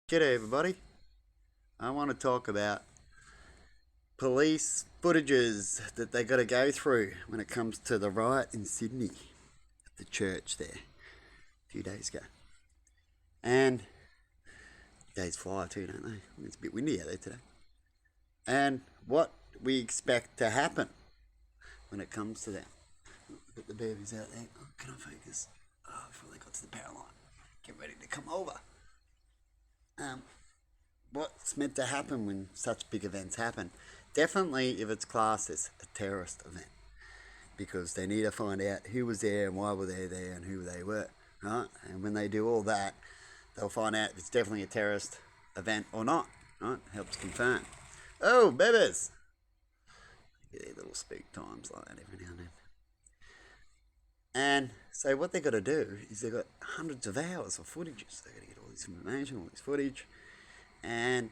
G'day everybody. I want to talk about police footages that they got to go through when it comes to the riot in Sydney at the church there a few days ago. And days fly too, don't they? It's a bit windy out there today. And what we expect to happen when it comes to that. Put the babies out there. Oh, can I focus? Oh, before they got to the power line. Get ready to come over. Um, what's meant to happen when such big events happen? Definitely if it's classed as a terrorist event, because they need to find out who was there and why were they there and who they were, right? And when they do all that, they'll find out if it's definitely a terrorist event or not, right? Helps confirm. Oh, babies! Get little speak times like that every now and then. And so what they got to do is they've got hundreds of hours of footages. They got to get all this information, all this footage, and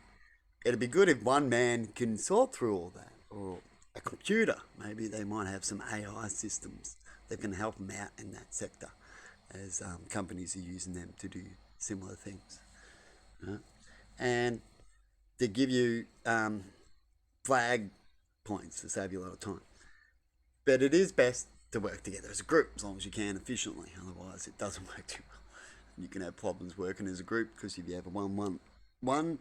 it'd be good if one man can sort through all that, or a computer. Maybe they might have some AI systems that can help them out in that sector, as companies are using them to do similar things. Right? And to give you flag points to save you a lot of time. But it is best to work together as a group as long as you can efficiently. Otherwise, it doesn't work too well. You can have problems working as a group because if you have a one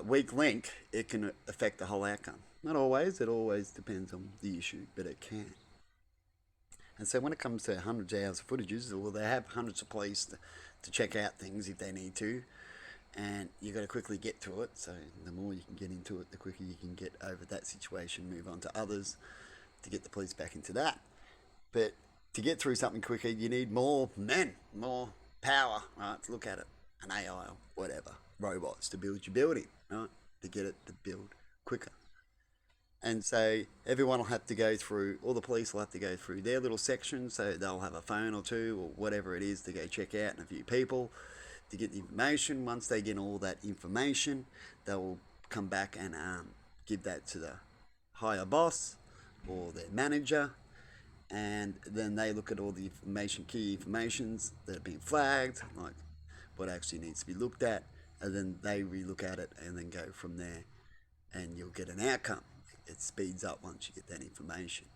weak link, it can affect the whole outcome. Not always. It always depends on the issue, but it can. And so when it comes to hundreds of hours of footages, well, they have hundreds of police to check out things if they need to, and you got to quickly get to it. So the more you can get into it, the quicker you can get over that situation, move on to others, to get the police back into that. But to get through something quicker, you need more men, more power, right? To look at it, an AI or whatever, robots to build your building, right? To get it to build quicker. And so everyone will have to go through, all the police will have to go through their little section, so they'll have a phone or two or whatever it is to go check out, and a few people to get the information. Once they get all that information, they'll come back and give that to the higher boss or their manager, and then they look at all the information, key informations that have been flagged, like what actually needs to be looked at, and then they re-look at it and then go from there, and you'll get an outcome. It speeds up once you get that information.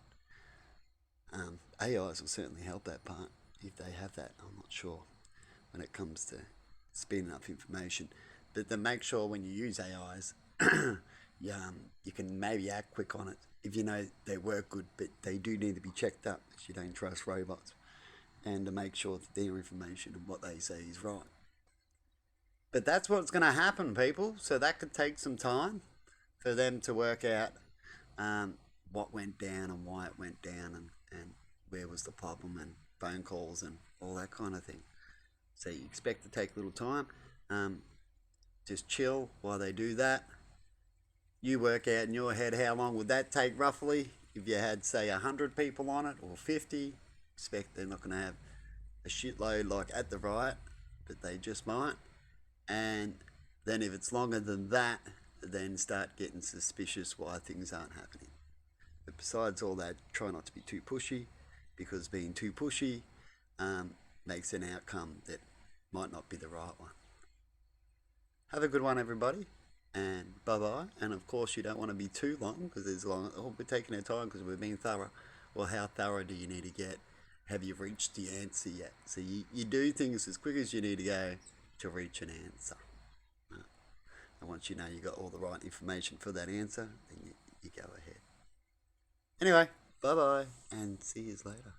AIs will certainly help that part if they have that. I'm not sure when it comes to speeding up information, but then make sure when you use AIs, you can maybe act quick on it if you know they work good, but they do need to be checked up because you don't trust robots, and to make sure that their information and what they say is right. But that's what's going to happen, people. So that could take some time for them to work out what went down and why it went down, and where was the problem, and phone calls and all that kind of thing. So you expect to take a little time. Just chill while they do that. You work out in your head how long would that take roughly. If you had, say, 100 people on it or 50, expect they're not going to have a shitload like at the riot, but they just might. And then if it's longer than that, then start getting suspicious why things aren't happening. But besides all that, try not to be too pushy, because being too pushy makes an outcome that might not be the right one. Have a good one, everybody, and bye-bye. And of course, you don't want to be too long, because there's long. Oh, we're taking our time because we're being thorough. Well, how thorough do you need to get? Have you reached the answer yet? So you do things as quick as you need to go to reach an answer. And once you know you got all the right information for that answer, then you go ahead. Anyway, bye bye, and see you later.